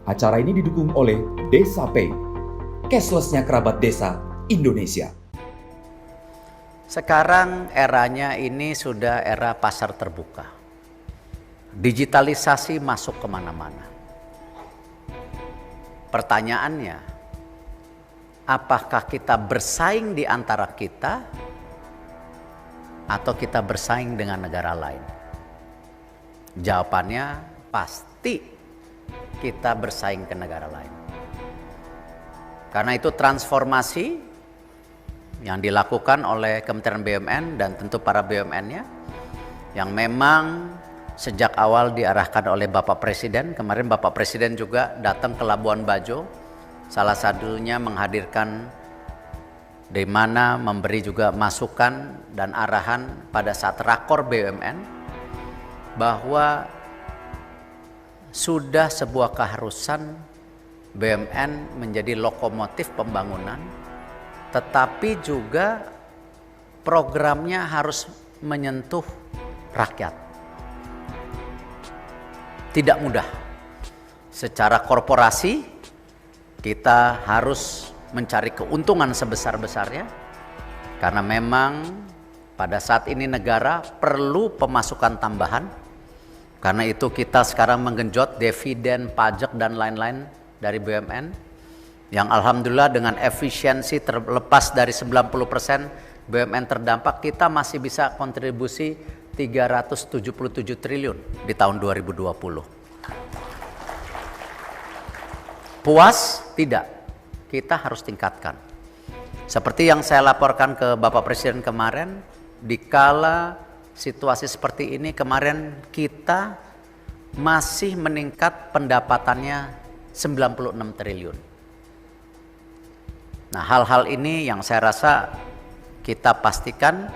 Acara ini didukung oleh Desa Pay, cashless-nya kerabat desa Indonesia. Sekarang eranya ini sudah era pasar terbuka. Digitalisasi masuk kemana-mana. Pertanyaannya, apakah kita bersaing di antara kita atau kita bersaing dengan negara lain? Jawabannya pasti kita bersaing ke negara lain. Karena itu transformasi yang dilakukan oleh Kementerian BUMN dan tentu para BUMN-nya yang memang sejak awal diarahkan oleh Bapak Presiden. Kemarin Bapak Presiden juga datang ke Labuan Bajo, salah satunya menghadirkan di mana memberi juga masukan dan arahan pada saat rakor BUMN bahwa sudah sebuah keharusan BUMN menjadi lokomotif pembangunan, tetapi juga programnya harus menyentuh rakyat. Tidak mudah. Secara korporasi kita harus mencari keuntungan sebesar-besarnya karena memang pada saat ini negara perlu pemasukan tambahan. Karena itu kita sekarang menggenjot dividen, pajak dan lain-lain dari BUMN yang alhamdulillah dengan efisiensi terlepas dari 90% BUMN terdampak, kita masih bisa kontribusi 377 triliun di tahun 2020. Puas? Tidak. Kita harus tingkatkan. Seperti yang saya laporkan ke Bapak Presiden kemarin, dikala situasi seperti ini kemarin kita masih meningkat pendapatannya 96 triliun. Nah, hal-hal ini yang saya rasa kita pastikan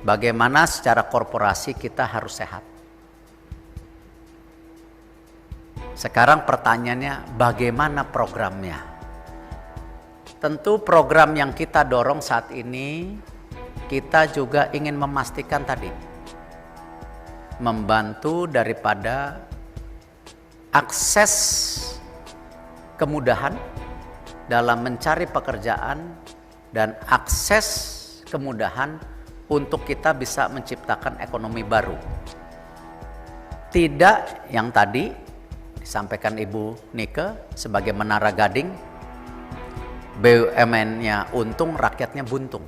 bagaimana secara korporasi kita harus sehat. Sekarang pertanyaannya bagaimana programnya? Tentu program yang kita dorong saat ini kita juga ingin memastikan tadi membantu daripada akses kemudahan dalam mencari pekerjaan dan akses kemudahan untuk kita bisa menciptakan ekonomi baru. Tidak yang tadi disampaikan Ibu Nike sebagai menara gading, BUMN-nya untung, rakyatnya buntung.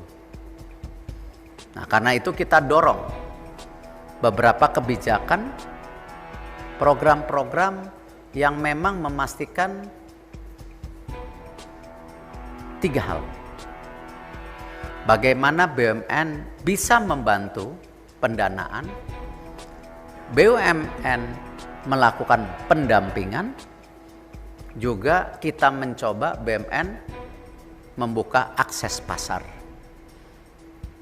Nah, karena itu kita dorong beberapa kebijakan, program-program yang memang memastikan 3 hal. Bagaimana BUMN bisa membantu pendanaan, BUMN melakukan pendampingan, juga kita mencoba BUMN membuka akses pasar.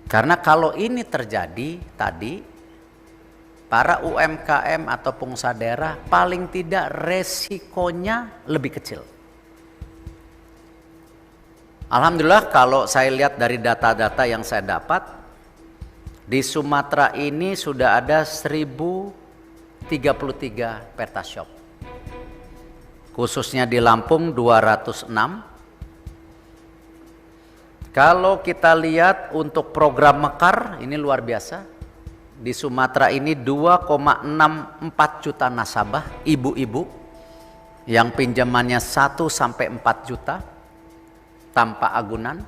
Karena kalau ini terjadi tadi, para UMKM atau pengusaha daerah paling tidak resikonya lebih kecil. Alhamdulillah kalau saya lihat dari data-data yang saya dapat, di Sumatera ini sudah ada 1033 Pertashop. Khususnya di Lampung 206. Kalau kita lihat untuk program Mekar, ini luar biasa. Di Sumatera ini 2,64 juta nasabah, ibu-ibu yang pinjamannya 1 sampai 4 juta tanpa agunan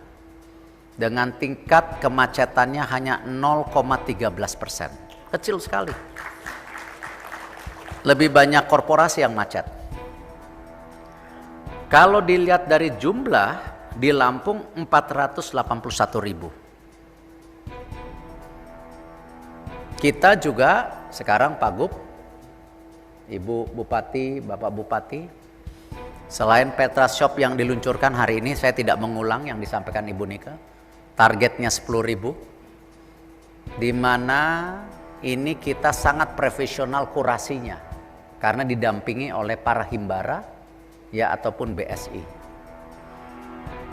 dengan tingkat kemacetannya hanya 0,13%. Kecil sekali. Lebih banyak korporasi yang macet. Kalau dilihat dari jumlah, di Lampung 481 ribu. Kita juga sekarang Pak Gub, Ibu Bupati, Bapak Bupati, selain Pertashop yang diluncurkan hari ini, saya tidak mengulang yang disampaikan Ibu Nika, targetnya 10.000, di mana ini kita sangat profesional kurasinya, karena didampingi oleh para himbara, ya ataupun BSI.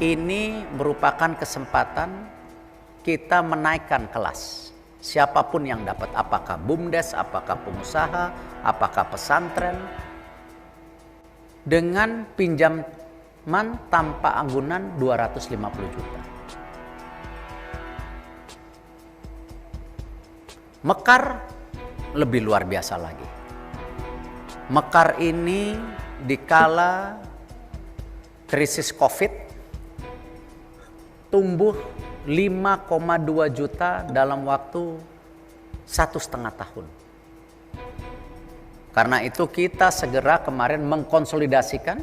Ini merupakan kesempatan kita menaikkan kelas. Siapapun yang dapat, apakah BUMDes, apakah pengusaha, apakah pesantren, dengan pinjaman tanpa anggunan 250 juta. Mekar lebih luar biasa lagi. Mekar ini dikala krisis COVID tumbuh 5,2 juta dalam waktu 1,5 tahun. Karena itu kita segera kemarin mengkonsolidasikan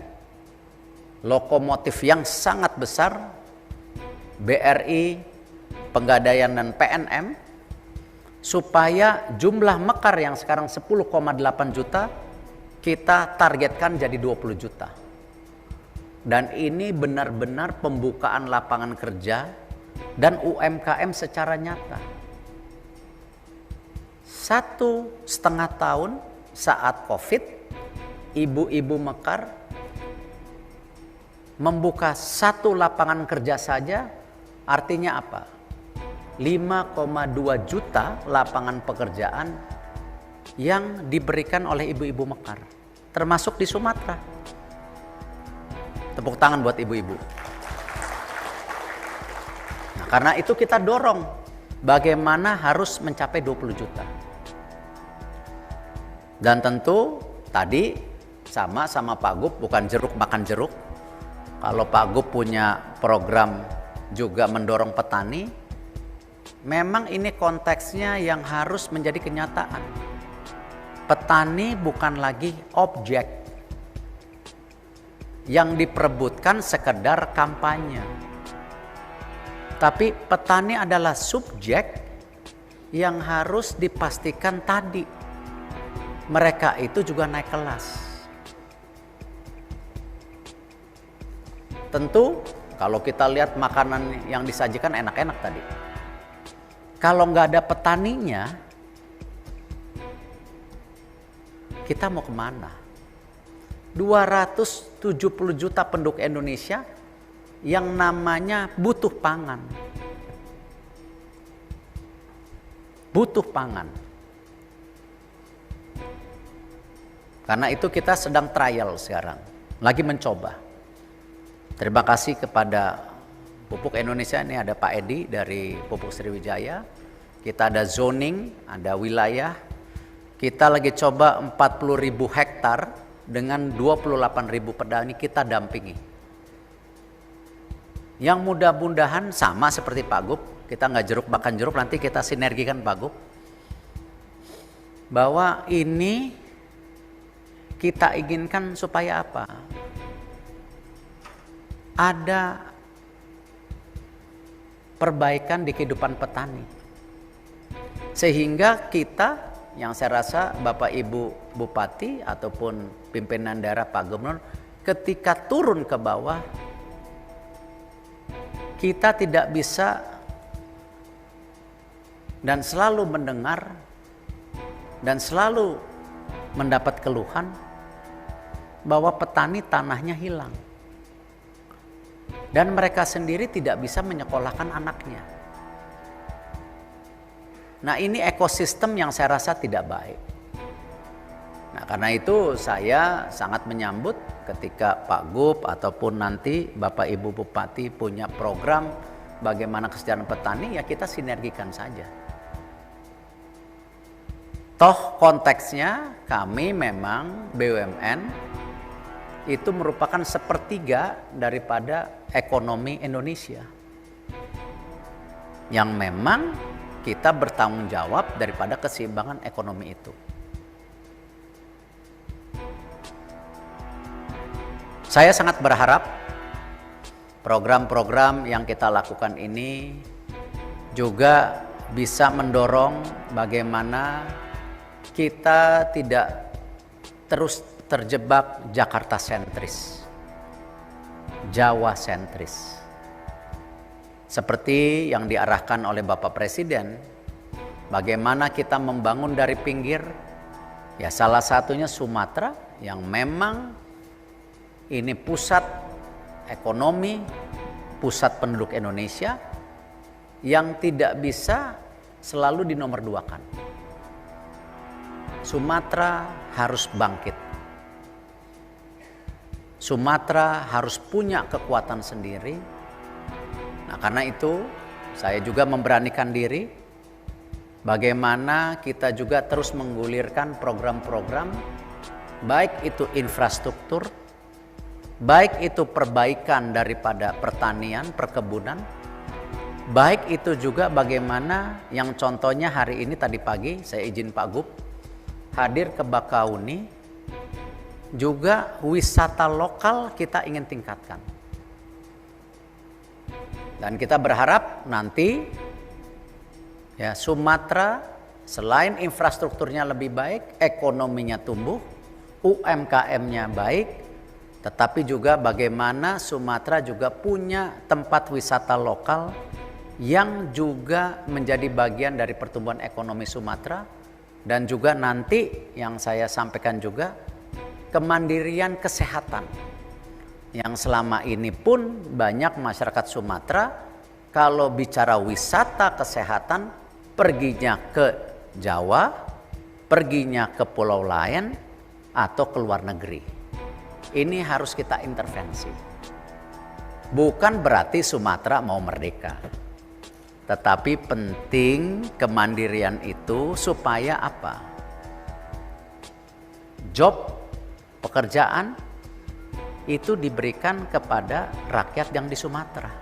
lokomotif yang sangat besar, BRI, Pegadaian dan PNM, supaya jumlah mekar yang sekarang 10,8 juta kita targetkan jadi 20 juta. Dan ini benar-benar pembukaan lapangan kerja dan UMKM secara nyata. 1,5 tahun saat COVID, ibu-ibu mekar membuka 1 lapangan kerja saja, artinya apa? 5,2 juta lapangan pekerjaan yang diberikan oleh ibu-ibu mekar, termasuk di Sumatera. Tepuk tangan buat ibu-ibu. Nah, karena itu kita dorong bagaimana harus mencapai 20 juta. Dan tentu tadi sama Pak Gub, bukan jeruk makan jeruk. Kalau Pak Gub punya program juga mendorong petani, memang ini konteksnya yang harus menjadi kenyataan. Petani bukan lagi objek yang diperebutkan sekedar kampanye. Tapi petani adalah subjek yang harus dipastikan tadi. Mereka itu juga naik kelas. Tentu kalau kita lihat makanan yang disajikan enak-enak tadi. Kalau nggak ada petaninya, kita mau kemana? 270 juta penduduk Indonesia yang namanya butuh pangan. Butuh pangan. Karena itu kita sedang trial sekarang, lagi mencoba. Terima kasih kepada Pupuk Indonesia, ini ada Pak Edi dari Pupuk Sriwijaya. Kita ada zoning, ada wilayah. Kita lagi coba 40.000 hektar dengan 28.000 petani kita dampingi. Yang mudah-mudahan sama seperti Pak Gub, kita nggak jeruk makan jeruk, nanti kita sinergikan Pak Gub. Bahwa ini kita inginkan supaya apa? Ada perbaikan di kehidupan petani. Sehingga kita, yang saya rasa Bapak Ibu Bupati ataupun pimpinan daerah Pak Gubernur, ketika turun ke bawah, kita tidak bisa dan selalu mendengar dan selalu mendapat keluhan bahwa petani tanahnya hilang. Dan mereka sendiri tidak bisa menyekolahkan anaknya. Nah, ini ekosistem yang saya rasa tidak baik. Nah, karena itu saya sangat menyambut ketika Pak Gub ataupun nanti Bapak Ibu Bupati punya program bagaimana kesejahteraan petani, ya kita sinergikan saja. Toh konteksnya kami memang BUMN itu merupakan sepertiga daripada ekonomi Indonesia. Yang memang kita bertanggung jawab daripada keseimbangan ekonomi itu. Saya sangat berharap program-program yang kita lakukan ini juga bisa mendorong bagaimana kita tidak terus terjebak Jakarta sentris, Jawa sentris. Seperti yang diarahkan oleh Bapak Presiden, bagaimana kita membangun dari pinggir, ya salah satunya Sumatera yang memang ini pusat ekonomi, pusat penduduk Indonesia yang tidak bisa selalu dinomorduakan. Sumatera harus bangkit. Sumatera harus punya kekuatan sendiri. Nah, karena itu saya juga memberanikan diri bagaimana kita juga terus menggulirkan program-program, baik itu infrastruktur, baik itu perbaikan daripada pertanian, perkebunan, baik itu juga bagaimana yang contohnya hari ini tadi pagi saya izin Pak Gub hadir ke Bakauni, juga wisata lokal kita ingin tingkatkan. Dan kita berharap nanti ya Sumatera selain infrastrukturnya lebih baik, ekonominya tumbuh, UMKM-nya baik, tetapi juga bagaimana Sumatera juga punya tempat wisata lokal yang juga menjadi bagian dari pertumbuhan ekonomi Sumatera. Dan juga nanti yang saya sampaikan juga kemandirian kesehatan yang selama ini pun banyak masyarakat Sumatera kalau bicara wisata kesehatan perginya ke Jawa, perginya ke pulau lain atau ke luar negeri. Ini harus kita intervensi. Bukan berarti Sumatera mau merdeka. Tetapi penting kemandirian itu supaya apa? Job, pekerjaan itu diberikan kepada rakyat yang di Sumatera.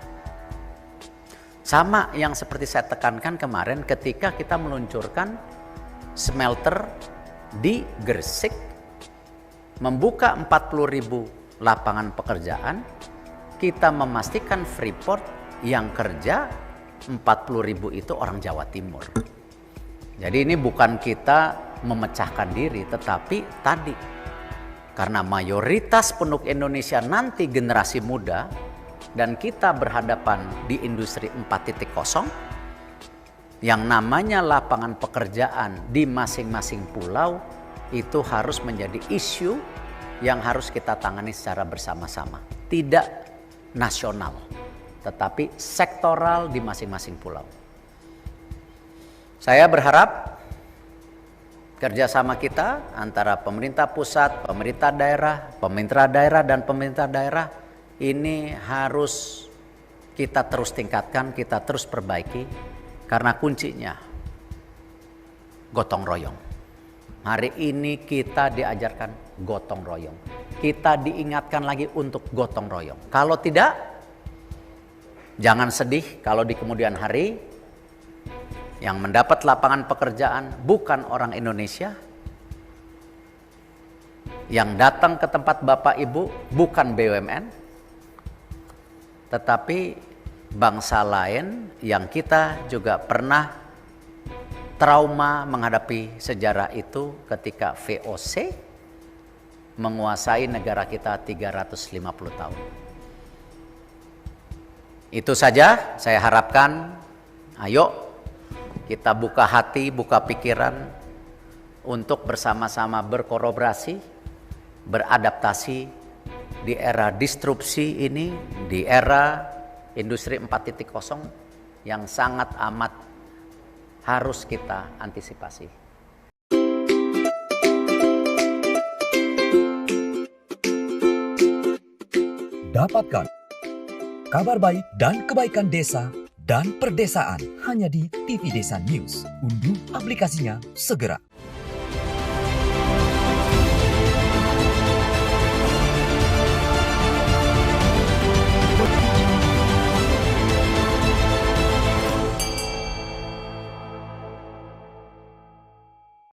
Sama yang seperti saya tekankan kemarin ketika kita meluncurkan smelter di Gresik, membuka 40.000 lapangan pekerjaan, kita memastikan Freeport yang kerja 40.000 itu orang Jawa Timur. Jadi ini bukan kita memecahkan diri, tetapi tadi karena mayoritas penduduk Indonesia nanti generasi muda dan kita berhadapan di industri 4.0 yang namanya lapangan pekerjaan di masing-masing pulau itu harus menjadi isu yang harus kita tangani secara bersama-sama. Tidak nasional, tetapi sektoral di masing-masing pulau. Saya berharap kerjasama kita antara pemerintah pusat, pemerintah daerah, dan pemerintah daerah ini harus kita terus tingkatkan, kita terus perbaiki. Karena kuncinya gotong royong. Hari ini kita diajarkan gotong royong. Kita diingatkan lagi untuk gotong royong. Kalau tidak, jangan sedih kalau di kemudian hari yang mendapat lapangan pekerjaan bukan orang Indonesia, yang datang ke tempat Bapak Ibu bukan BUMN, tetapi bangsa lain yang kita juga pernah trauma menghadapi sejarah itu ketika VOC menguasai negara kita 350 tahun. Itu saja saya harapkan, ayo kita buka hati, buka pikiran untuk bersama-sama berkolaborasi, beradaptasi di era disrupsi ini, di era industri 4.0 yang sangat amat harus kita antisipasi. Dapatkan kabar baik dan kebaikan desa dan perdesaan hanya di TV Desa News. Unduh aplikasinya segera.